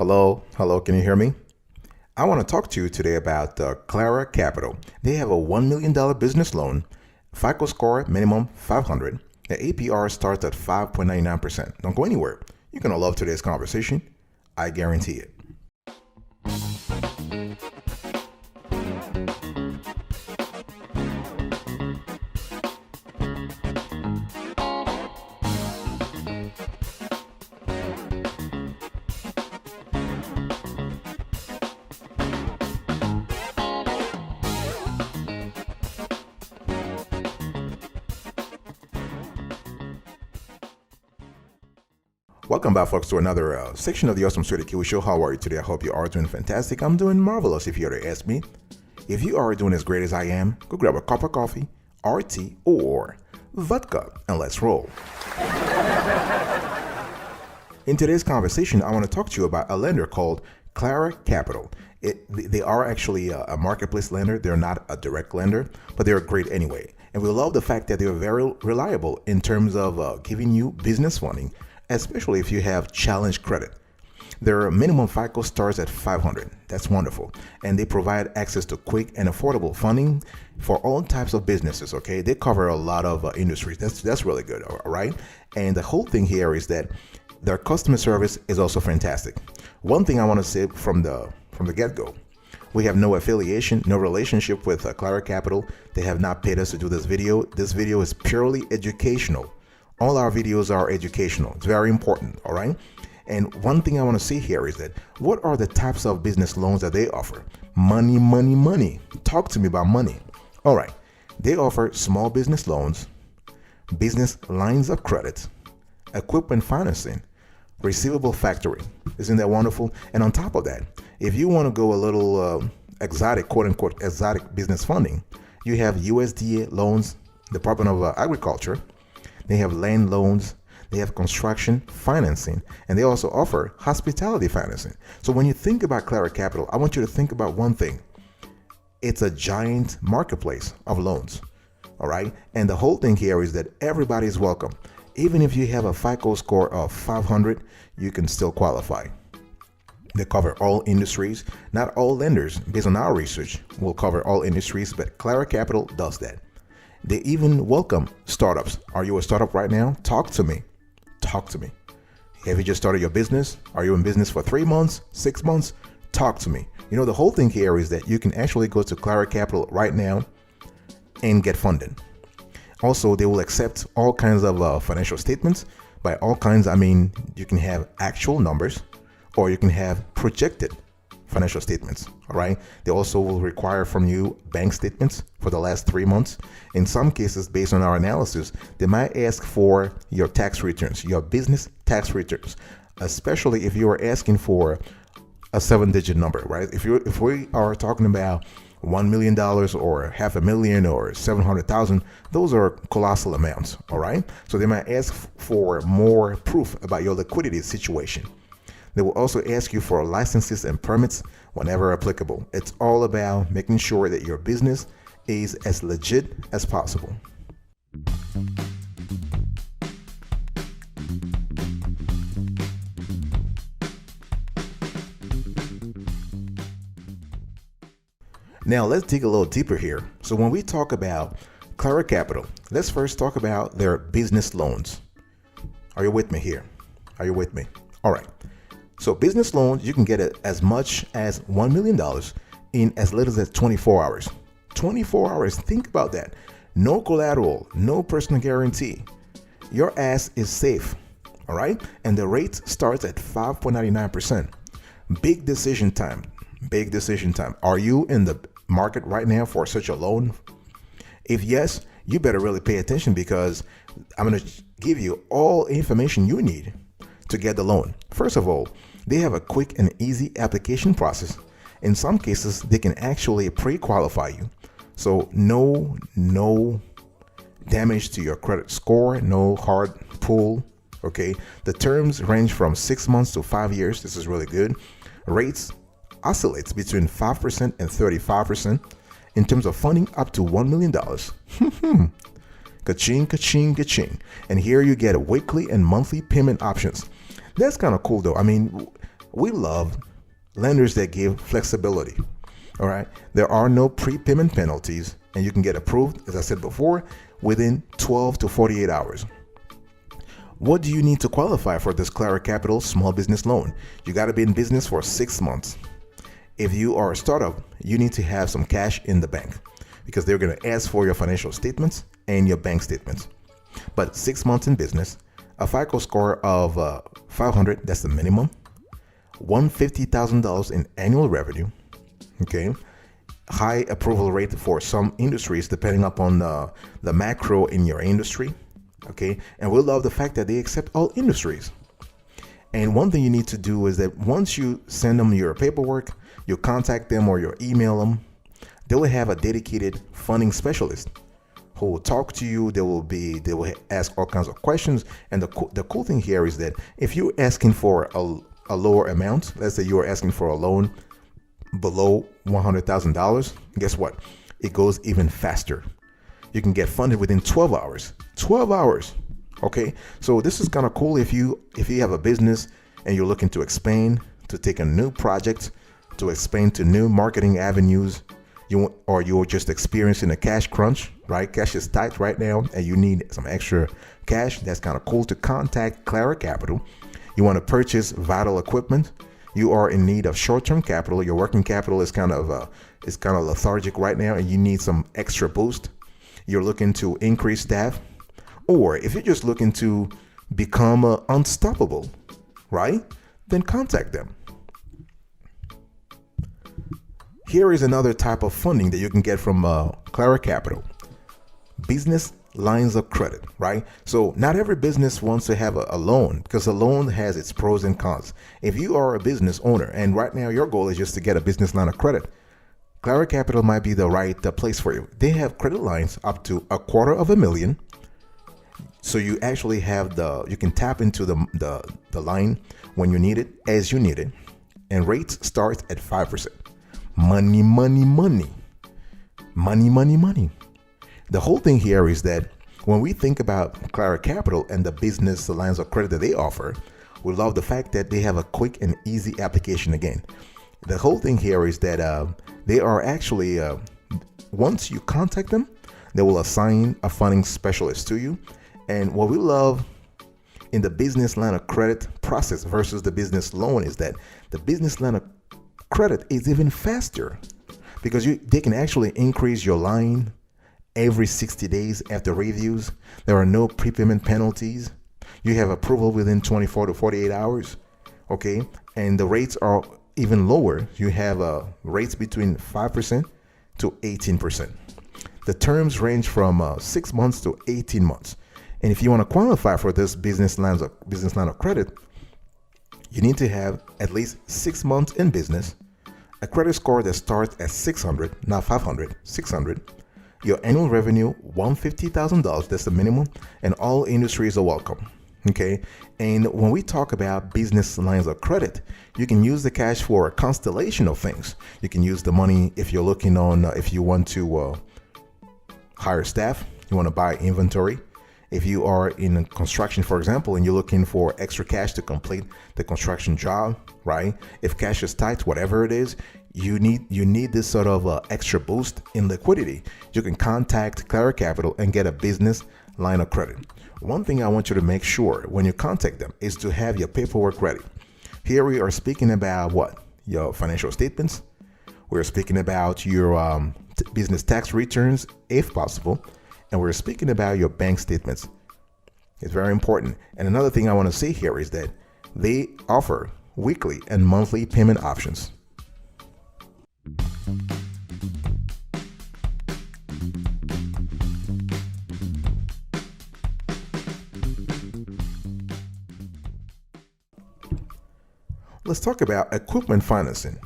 Hello, can you hear me? I want to talk to you today about Clara Capital. They have a $1 million business loan, FICO score minimum 500. The APR starts at 5.99%. Don't go anywhere. You're going to love today's conversation. I guarantee it. Welcome back, folks, to another section of the Awesome Straight Kiwi Show. How are you today? I hope you are doing fantastic. I'm doing marvelous, if you were to ask me. If you are doing as great as I am, go grab a cup of coffee, or tea, or vodka, and let's roll. In today's conversation, I want to talk to you about a lender called Clara Capital. They are actually a marketplace lender. They're not a direct lender, but they're great anyway. And we love the fact that they're very reliable in terms of giving you business funding, especially if you have challenged credit. Their minimum FICO starts at 500. That's wonderful. And they provide access to quick and affordable funding for all types of businesses, okay? They cover a lot of industries. That's really good, all right? And the whole thing here is that their customer service is also fantastic. One thing I want to say from the get-go, we have no affiliation, no relationship with Clara Capital. They have not paid us to do this video. This video is purely educational. All our videos are educational. It's very important, all right? And one thing I want to say here is that what are the types of business loans that they offer? Money, money, money. Talk to me about money. All right. They offer small business loans, business lines of credit, equipment financing, receivable factoring. Isn't that wonderful? And on top of that, if you want to go a little exotic, quote unquote, exotic business funding, you have USDA loans, Department of Agriculture. They have land loans, they have construction financing, and they also offer hospitality financing. So when you think about Clara Capital, I want you to think about one thing. It's a giant marketplace of loans, all right? And the whole thing here is that everybody is welcome. Even if you have a FICO score of 500, you can still qualify. They cover all industries. Not all lenders, based on our research, will cover all industries, but Clara Capital does that. They even welcome startups. Are you a startup right now? Talk to me. Talk to me. Have you just started your business? Are you in business for 3 months, 6 months? Talk to me. You know, the whole thing here is that you can actually go to Clara Capital right now and get funded. Also, they will accept all kinds of financial statements. By all kinds, I mean, you can have actual numbers or you can have projected financial statements, all right? They also will require from you bank statements for the last 3 months. In some cases, based on our analysis, they might ask for your tax returns, your business tax returns, especially if you are asking for a 7-digit number, right? If we are talking about $1 million or $500,000 or 700,000, those are colossal amounts, all right? So they might ask for more proof about your liquidity situation. They will also ask you for licenses and permits whenever applicable. It's all about making sure that your business is as legit as possible. Now let's dig a little deeper here. So when we talk about Clara Capital, let's first talk about their business loans. Are you with me here? Are you with me? All right. So business loans, you can get it as much as $1 million in as little as 24 hours. 24 hours, think about that. No collateral, no personal guarantee. Your ass is safe, all right? And the rate starts at 5.99%. Big decision time, big decision time. Are you in the market right now for such a loan? If yes, you better really pay attention because I'm gonna give you all information you need to get the loan. First of all, they have a quick and easy application process. In some cases, they can actually pre-qualify you. So no damage to your credit score, no hard pull, okay? The terms range from 6 months to 5 years. This is really good. Rates oscillates between 5% and 35%. In terms of funding, up to $1 million. Ka-ching, ka-ching, ka-ching. And here you get weekly and monthly payment options. That's kind of cool though. I mean, we love lenders that give flexibility. All right. There are no prepayment penalties, and you can get approved, as I said before, within 12 to 48 hours. What do you need to qualify for this Clara Capital small business loan? You got to be in business for 6 months. If you are a startup, you need to have some cash in the bank because they're going to ask for your financial statements and your bank statements. But 6 months in business, a FICO score of 500, that's the minimum, $150,000 in annual revenue, okay? High approval rate for some industries depending upon the macro in your industry, okay? And we love the fact that they accept all industries. And one thing you need to do is that once you send them your paperwork, you contact them or you email them, they will have a dedicated funding specialist who will talk to you. They will ask all kinds of questions. And the cool thing here is that if you're asking for a lower amount, let's say you are asking for a loan below $100,000, guess what? It goes even faster. You can get funded within 12 hours. 12 hours. Okay. So this is kind of cool if you have a business and you're looking to expand, to take a new project, to expand to new marketing avenues, you're just experiencing a cash crunch, right? Cash is tight right now and you need some extra cash. That's kind of cool to contact Clara Capital. You want to purchase vital equipment. You are in need of short-term capital. Your working capital is kind of lethargic right now and you need some extra boost. You're looking to increase staff, or if you're just looking to become unstoppable, right? Then contact them. Here is another type of funding that you can get from Clara Capital. Business lines of credit, right? So not every business wants to have a loan because a loan has its pros and cons. If you are a business owner and right now your goal is just to get a business line of credit, Clara Capital might be the right place for you. They have credit lines up to $250,000. So you actually have you can tap into the line when you need it, as you need it. And rates start at 5%. Money, money, money. Money, money, money. The whole thing here is that when we think about Clara Capital and the business lines of credit that they offer, we love the fact that they have a quick and easy application again. The whole thing here is that they are actually, once you contact them, they will assign a funding specialist to you. And what we love in the business line of credit process versus the business loan is that the business line of credit is even faster because they can actually increase your line every 60 days after reviews. There are no prepayment penalties. You have approval within 24 to 48 hours. Okay. And the rates are even lower. You have rates between 5% to 18%. The terms range from 6 months to 18 months. And if you want to qualify for this business line of credit, you need to have at least 6 months in business, a credit score that starts at 600, not 500, 600. Your annual revenue, $150,000, that's the minimum, and all industries are welcome. Okay. And when we talk about business lines of credit, you can use the cash for a constellation of things. You can use the money if you're looking on, if you want to hire staff, you want to buy inventory. If you are in construction, for example, and you're looking for extra cash to complete the construction job, right? If cash is tight, whatever it is, you need this sort of extra boost in liquidity. You can contact Clara Capital and get a business line of credit. One thing I want you to make sure when you contact them is to have your paperwork ready. Here we are speaking about what? Your financial statements. We're speaking about your business tax returns, if possible. And we're speaking about your bank statements. It's very important. And another thing I want to say here is that they offer weekly and monthly payment options. Let's talk about equipment financing.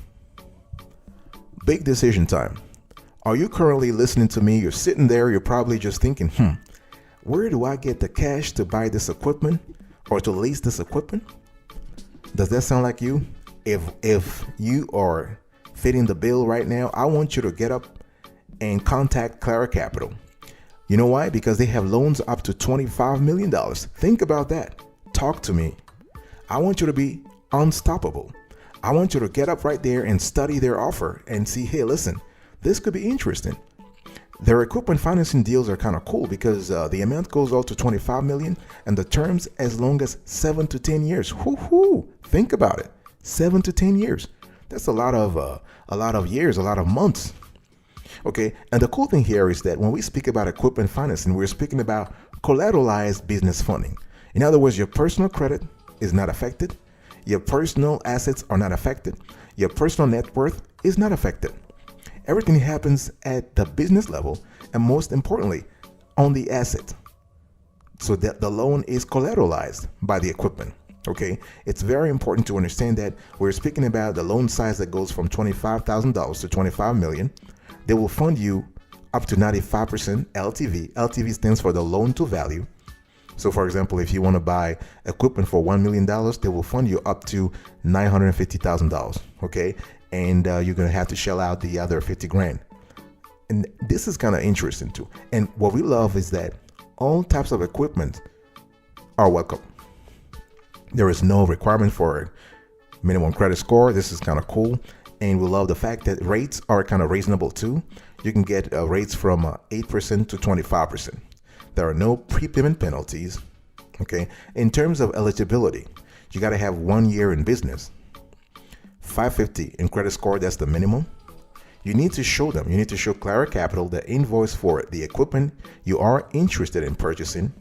Big decision time. Are you currently listening to me? You're sitting there, you're probably just thinking, where do I get the cash to buy this equipment or to lease this equipment? Does that sound like you? If you are fitting the bill right now, I want you to get up and contact Clara Capital. You know why? Because they have loans up to $25 million. Think about that. Talk to me. I want you to be unstoppable. I want you to get up right there and study their offer and see, hey, listen, this could be interesting. Their equipment financing deals are kind of cool because the amount goes out to 25 million and the terms as long as 7 to 10 years. Whoo-hoo! Think about it. 7 to 10 years. That's a lot of years, a lot of months. Okay, and the cool thing here is that when we speak about equipment financing, we're speaking about collateralized business funding. In other words, your personal credit is not affected, your personal assets are not affected, your personal net worth is not affected. Everything happens at the business level, and most importantly, on the asset. So that the loan is collateralized by the equipment. Okay, it's very important to understand that we're speaking about the loan size that goes from $25,000 to $25 million. They will fund you up to 95% LTV. LTV stands for the loan to value. So for example, if you want to buy equipment for $1 million, they will fund you up to $950,000. Okay, and you're going to have to shell out the other 50 grand. And this is kind of interesting too. And what we love is that all types of equipment are welcome. There is no requirement for minimum credit score. This is kind of cool. And we love the fact that rates are kind of reasonable too. You can get rates from 8% to 25%. There are no prepayment penalties. Okay. In terms of eligibility, you got to have 1 year in business, 550 in credit score. That's the minimum. You need to show them. You need to show Clara Capital the invoice for the equipment you are interested in purchasing.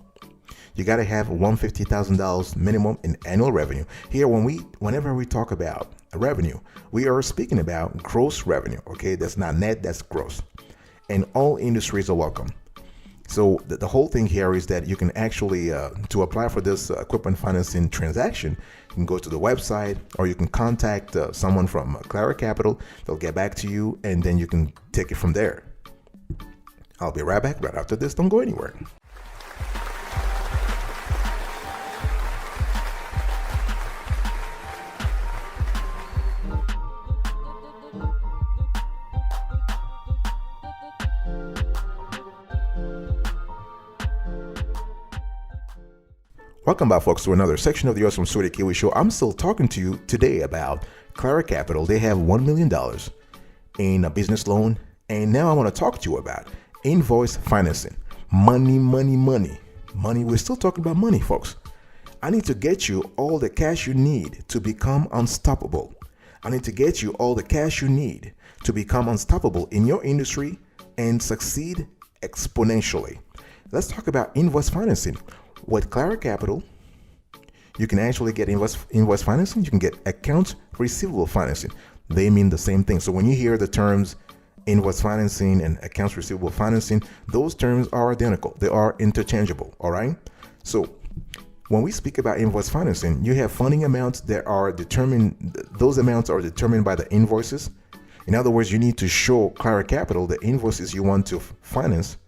You got to have $150,000 minimum in annual revenue. Here, whenever we talk about revenue, we are speaking about gross revenue. Okay, that's not net, that's gross. And all industries are welcome. So the whole thing here is that you can actually, to apply for this equipment financing transaction, you can go to the website or you can contact someone from Clara Capital. They'll get back to you and then you can take it from there. I'll be right back right after this. Don't go anywhere. Welcome back, folks, to another section of the Awesome Sweetie Kiwi Show. I'm still talking to you today about Clara Capital. They have $1 million in a business loan. And now I want to talk to you about invoice financing. Money. We're still talking about money, folks. I need to get you all the cash you need to become unstoppable. I need to get you all the cash you need to become unstoppable in your industry and succeed exponentially. Let's talk about invoice financing. With Clara Capital, you can actually get invoice financing. You can get accounts receivable financing. They mean the same thing. So when you hear the terms invoice financing and accounts receivable financing, those terms are identical. They are interchangeable. All right. So when we speak about invoice financing, you have funding amounts that are determined. Those amounts are determined by the invoices. In other words, you need to show Clara Capital the invoices you want to finance.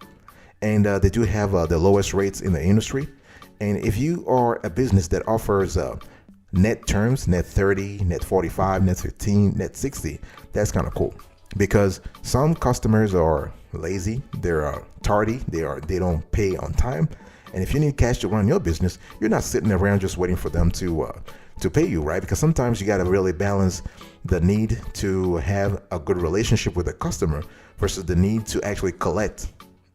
And they do have the lowest rates in the industry. And if you are a business that offers net terms, net 30, net 45, net 15, net 60, that's kind of cool because some customers are lazy, they're tardy, they don't pay on time. And if you need cash to run your business, you're not sitting around just waiting for them to pay you, right? Because sometimes you got to really balance the need to have a good relationship with a customer versus the need to actually collect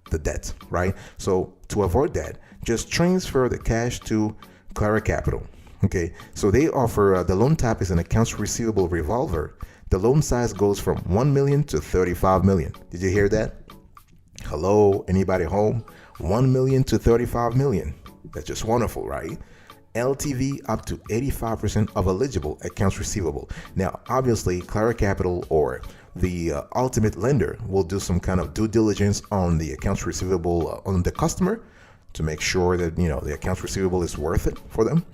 the debt, right? So to avoid that, just transfer the cash to Clara Capital. Okay, so they offer the loan type is an accounts receivable revolver. The loan size goes from 1 million to 35 million. Did you hear that? Hello, anybody home? 1 million to 35 million. That's just wonderful, right? LTV up to 85% of eligible accounts receivable. Now, obviously, Clara Capital or the ultimate lender will do some kind of due diligence on the accounts receivable on the customer to make sure that the accounts receivable is worth it for them.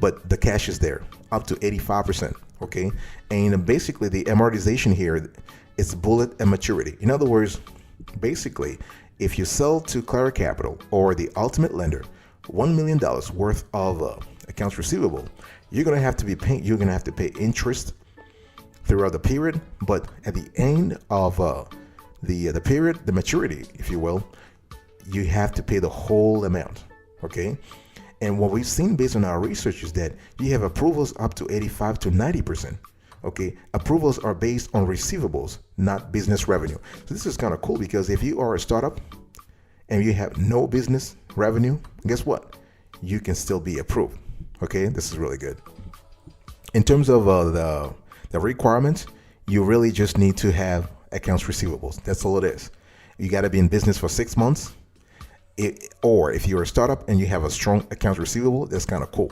But the cash is there up to 85%. Okay, and basically the amortization here is bullet and maturity. In other words, basically, if you sell to Clara Capital or the ultimate lender $1 million worth of accounts receivable, you're gonna have to be paying. You're gonna have to pay interest throughout the period, but at the end of the period, the maturity, if you will, you have to pay the whole amount. Okay, and what we've seen based on our research is that you have approvals up to 85 to 90%. Okay, approvals are based on receivables, not business revenue. So this is kind of cool because if you are a startup and you have no business revenue, guess what? You can still be approved. Okay, this is really good. In terms of the requirements, you really just need to have accounts receivables. That's all it is. You got to be in business for 6 months. Or if you're a startup and you have a strong accounts receivable, that's kind of cool.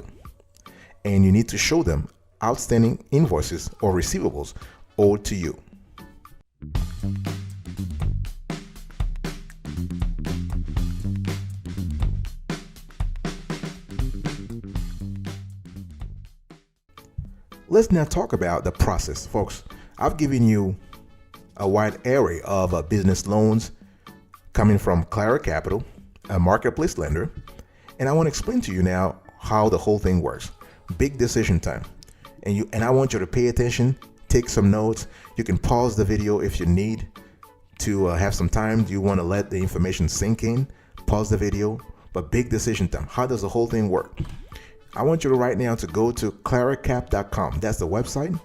And you need to show them outstanding invoices or receivables owed to you. Let's now talk about the process, folks. I've given you a wide array of business loans coming from Clara Capital, a marketplace lender, and I want to explain to you now how the whole thing works. Big decision time. And I want you to pay attention, take some notes. You can pause the video if you need to have some time. You want to let the information sink in, pause the video, but big decision time. How does the whole thing work? I want you to right now to go to claracap.com. That's the website.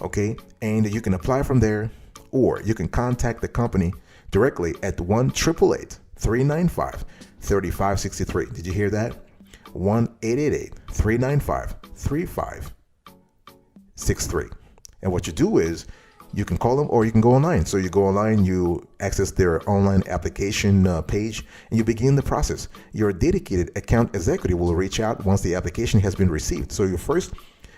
Okay. And you can apply from there, or you can contact the company directly at 1-888-395-3563. Did you hear that? 1-888-395-3563. And what you do is you can call them or you can go online. So you go online, you access their online application page, and you begin the process. Your dedicated account executive will reach out once the application has been received. So you first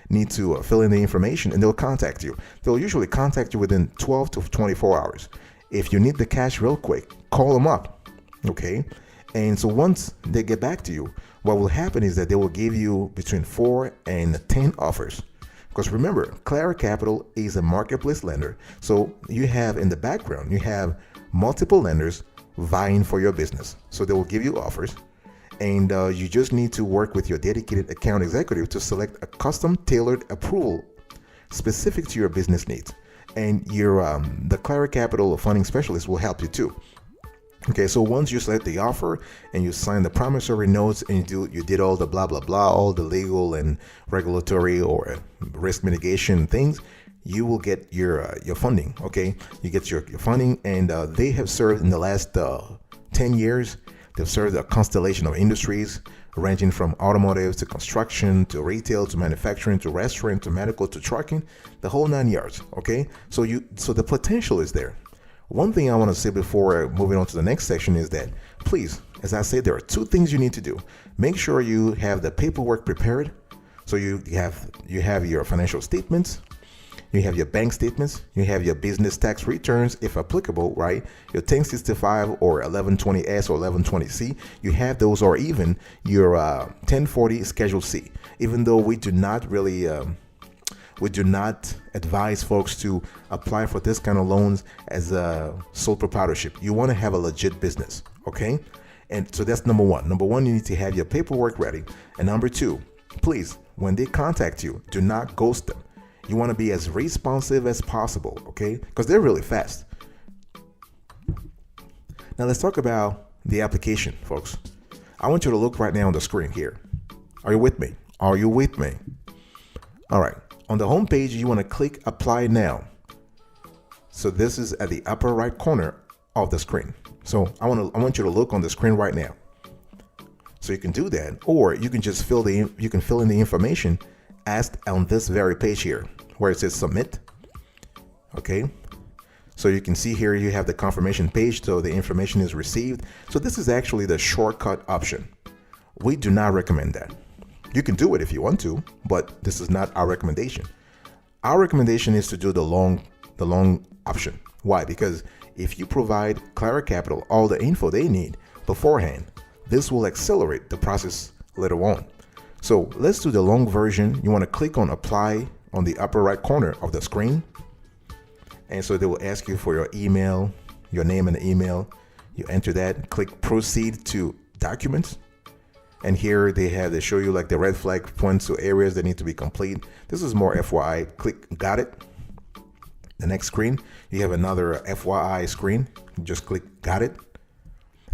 need to fill in the information and they'll contact you. They'll usually contact you within 12 to 24 hours. If you need the cash real quick, call them up. Okay. And so once they get back to you, what will happen is that they will give you between 4 and 10 offers. Because remember, Clara Capital is a marketplace lender. So you have in the background, you have multiple lenders vying for your business. So they will give you offers. And you just need to work with your dedicated account executive to select a custom tailored approval specific to your business needs. And the Clara Capital funding specialist will help you too. Okay, so once you select the offer and you sign the promissory notes and you did all the blah, blah, blah, all the legal and regulatory or risk mitigation things, you will get your funding. Okay, you get your funding, and they have served in the last 10 years. They've served a constellation of industries ranging from automotive to construction to retail to manufacturing to restaurant to medical to trucking, the whole 9 yards. Okay, so the potential is there. One thing I want to say before moving on to the next section is that, please, as I said, there are 2 things you need to do. Make sure you have the paperwork prepared. So you have your financial statements, you have your bank statements, you have your business tax returns, if applicable, right? Your 1065 or 1120S or 1120C, you have those, or even your 1040 Schedule C. Even though we do not really we do not advise folks to apply for this kind of loans as a sole proprietorship. You want to have a legit business, okay? And so that's number one. Number one, you need to have your paperwork ready. And number 2, please, when they contact you, do not ghost them. You want to be as responsive as possible, okay? Because they're really fast. Now let's talk about the application, folks. I want you to look right now on the screen here. Are you with me? Are you with me? All right. On the home page, you want to click Apply Now. So this is at the upper right corner of the screen. So I want you to look on the screen right now. So you can do that, or you can just fill in the information asked on this very page here, where it says Submit. Okay. So you can see here you have the confirmation page, so the information is received. So this is actually the shortcut option. We do not recommend that. You can do it if you want to, but this is not our recommendation. Our recommendation is to do the long option. Why? Because if you provide Clara Capital all the info they need beforehand, this will accelerate the process later on. So let's do the long version. You want to click on Apply on the upper right corner of the screen. And so they will ask you for your email, your name and email. You enter that, click Proceed to Documents. And here they show you like the red flag points to areas that need to be complete. This is more FYI. Click Got It. The next screen, you have another FYI screen. You just click Got It.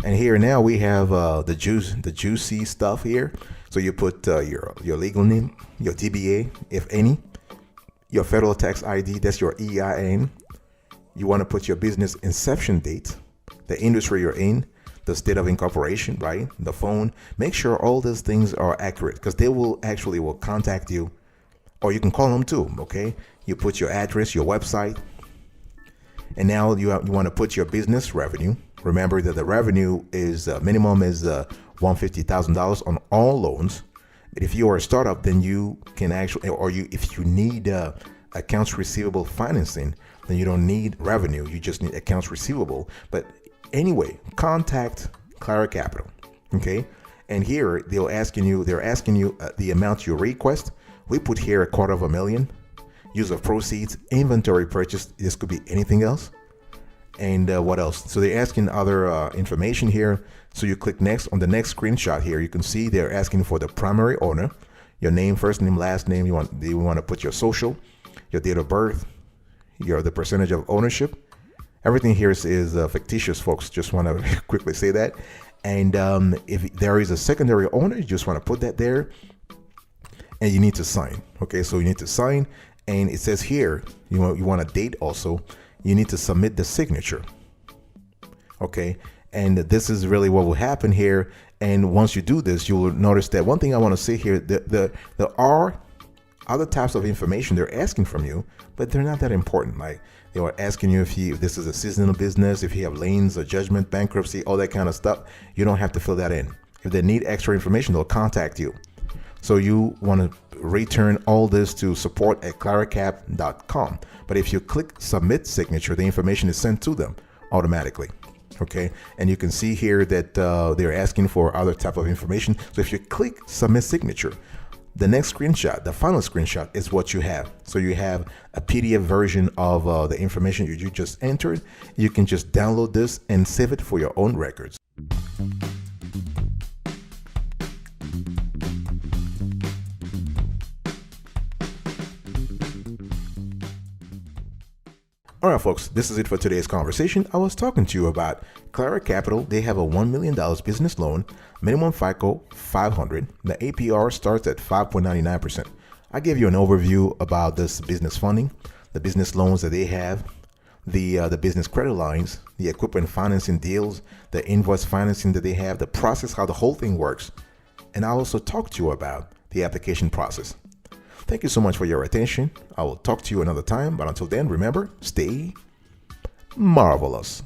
And here now we have the juicy stuff here. So you put your legal name, your DBA, if any, your federal tax ID, that's your EIN. You want to put your business inception date, the industry you're in, the state of incorporation, right? The phone. Make sure all those things are accurate, because they will contact you, or you can call them too. Okay. You put your address, your website, and now you want to put your business revenue. Remember that the revenue is minimum is $150,000 on all loans. But if you are a startup, then you can if you need accounts receivable financing, then you don't need revenue. You just need accounts receivable. But anyway, contact Clara Capital. Okay. And here they're asking you the amount you request. We put here $250,000. Use of proceeds, inventory purchase. This could be anything else. And what else? So they're asking other information here. So you click next. On the next screenshot here, you can see they're asking for the primary owner, your name, first name, last name. You want to put your social, your date of birth, the percentage of ownership. Everything here is fictitious, folks. Just want to quickly say that. And if there is a secondary owner, you just want to put that there, and you need to sign. Okay, so you need to sign. And it says here, you want a date also. You need to submit the signature. Okay. And this is really what will happen here. And once you do this, you will notice that one thing I want to say here, there are other types of information they're asking from you, but they're not that important. Like they were asking you if this is a seasonal business, if you have liens or judgment, bankruptcy, all that kind of stuff. You don't have to fill that in. If they need extra information, they'll contact you. So you want to return all this to support@claracap.com. But if you click submit signature, the information is sent to them automatically. Okay. And you can see here that they're asking for other type of information. So if you click submit signature, the next screenshot, the final screenshot, is what you have. So you have a PDF version of the information you just entered. You can just download this and save it for your own records. All right, folks, this is it for today's conversation. I was talking to you about Clara Capital. They have a $1 million business loan, minimum FICO 500. The APR starts at 5.99%. I gave you an overview about this business funding, the business loans that they have, the business credit lines, the equipment financing deals, the invoice financing that they have, the process, how the whole thing works. And I also talked to you about the application process. Thank you so much for your attention. I will talk to you another time, but until then, remember, stay marvelous.